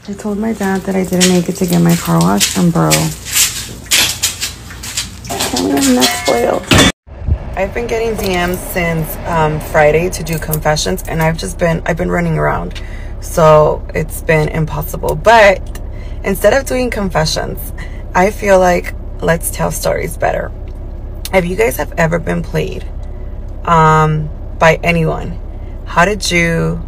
I told my dad that I didn't make it to get my car washed, and bro, can't we have neck spoiled? I've been getting DMs since Friday to do confessions, and I've been running around, so it's been impossible. But instead of doing confessions, I feel like let's tell stories better. If you guys have ever been played by anyone, how did you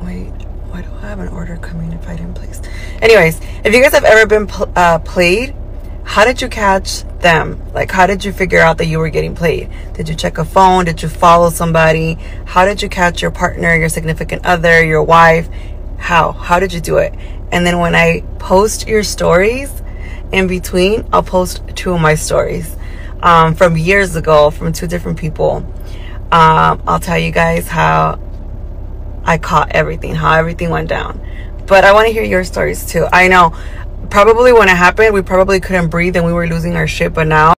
wait, why do I have an order coming if I didn't place? Anyways, if you guys have ever been played, how did you catch them? Like, how did you figure out that you were getting played? Did you check a phone? Did you follow somebody? How did you catch your partner, your significant other, your wife? How did you do it? And then when I post your stories in between, I'll post 2 of my stories from years ago from 2 different people. I'll tell you guys how I caught everything, how everything went down. But I want to hear your stories too. I know probably when it happened, we probably couldn't breathe and we were losing our shit, but now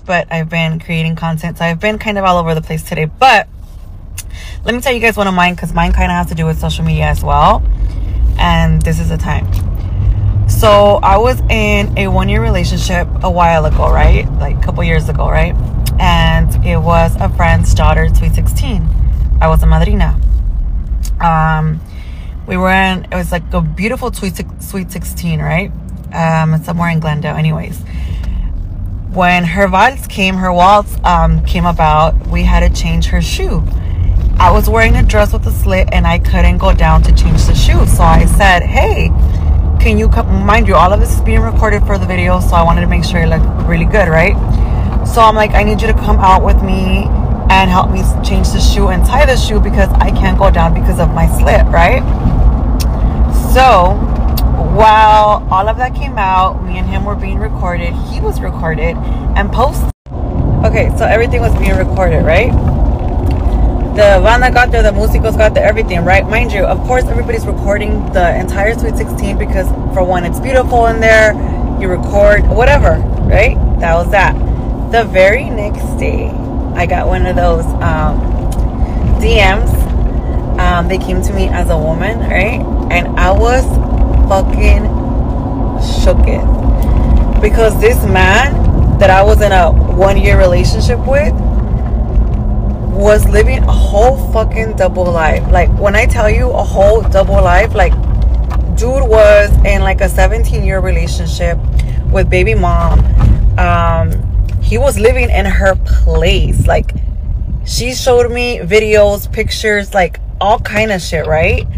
but I've been creating content, so I've been kind of all over the place today. But let me tell you guys one of mine, because mine kind of has to do with social media as well, and this is the time. So I was in a 1-year relationship a while ago, right? Like a couple years ago, right? And it was a friend's daughter's sweet 16. I was a madrina. We were in, it was like a beautiful sweet 16, right? Somewhere in Glendale. Anyways, when her waltz came about, we had to change her shoe. I was wearing a dress with a slit and I couldn't go down to change the shoe. So I said, hey, can you come? Mind you, all of this is being recorded for the video, so I wanted to make sure it looked really good, right? So I'm like, I need you to come out with me and help me change the shoe and tie the shoe because I can't go down because of my slit, right? So while all of that came out, me and him were being recorded. He was recorded and posted. Okay, so everything was being recorded, right? The banda got there, the músicos got there, everything, right? Mind you, of course, everybody's recording the entire Sweet 16 because, for one, it's beautiful in there. You record, whatever, right? That was that. The very next day, I got one of those DMs. They came to me as a woman, right? And I was fucking shooketh. Because this man that I was in a 1-year relationship with was living a whole fucking double life. Like, when I tell you a whole double life, like, dude was in like a 17-year relationship with baby mom. He was living in her place. Like, she showed me videos, pictures, like all kind of shit, right?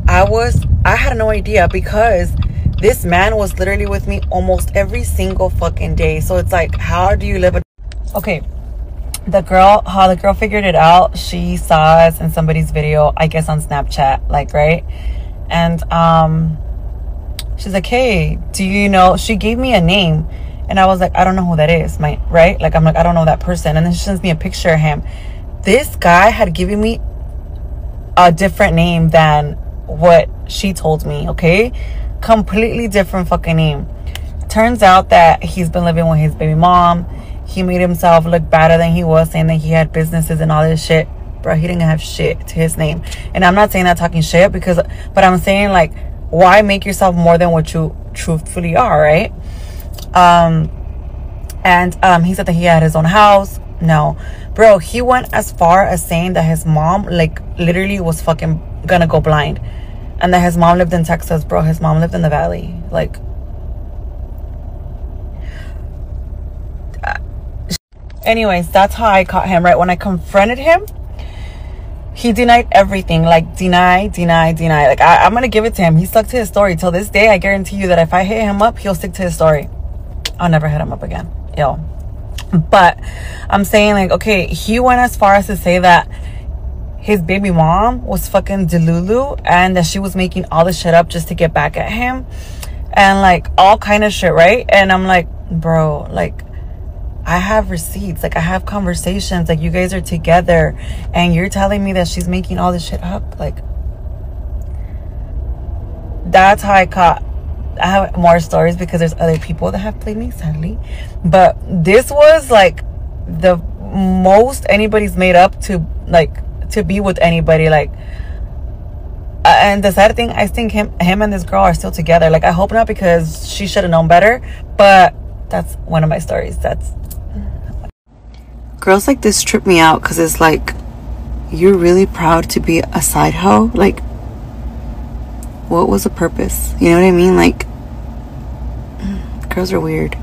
I had no idea because this man was literally with me almost every single fucking day. So it's like, how do you live okay, how the girl figured it out, she saw us in somebody's video, I guess on Snapchat, like, right? And she's like, hey, do you know, she gave me a name, and I was like, I don't know who that is, right? Like, I'm like, I don't know that person. And then she sends me a picture of him. This guy had given me a different name than what she told me, okay? Completely different fucking name. Turns out that he's been living with his baby mom. He made himself look better than he was, saying that he had businesses and all this shit. Bro, he didn't have shit to his name. And I'm not saying that talking shit, but I'm saying, like, why make yourself more than what you truthfully are, right? He said that he had his own house. No. Bro, he went as far as saying that his mom, like, literally was fucking gonna go blind. And that his mom lived in Texas. Bro, his mom lived in the valley. Like, anyways, that's how I caught him, right? When I confronted him, he denied everything. Like, deny. Like, I'm gonna give it to him. He stuck to his story. Till this day, I guarantee you that if I hit him up, he'll stick to his story. I'll never hit him up again. Yo. But I'm saying, like, okay, he went as far as to say that his baby mom was fucking delulu and that she was making all this shit up just to get back at him. And, like, all kind of shit, right? And I'm like, bro, like, I have receipts, like, I have conversations, like, you guys are together and you're telling me that she's making all this shit up. Like, that's how I caught I have more stories because there's other people that have played me, sadly. But this was like the most anybody's made up to, like, to be with anybody. Like, and the sad thing, I think him and this girl are still together. Like, I hope not, because she should have known better. But that's one of my stories. That's girls like this trip me out, because it's like, you're really proud to be a side hoe. Like, what was the purpose? You know what I mean? Like, girls are weird.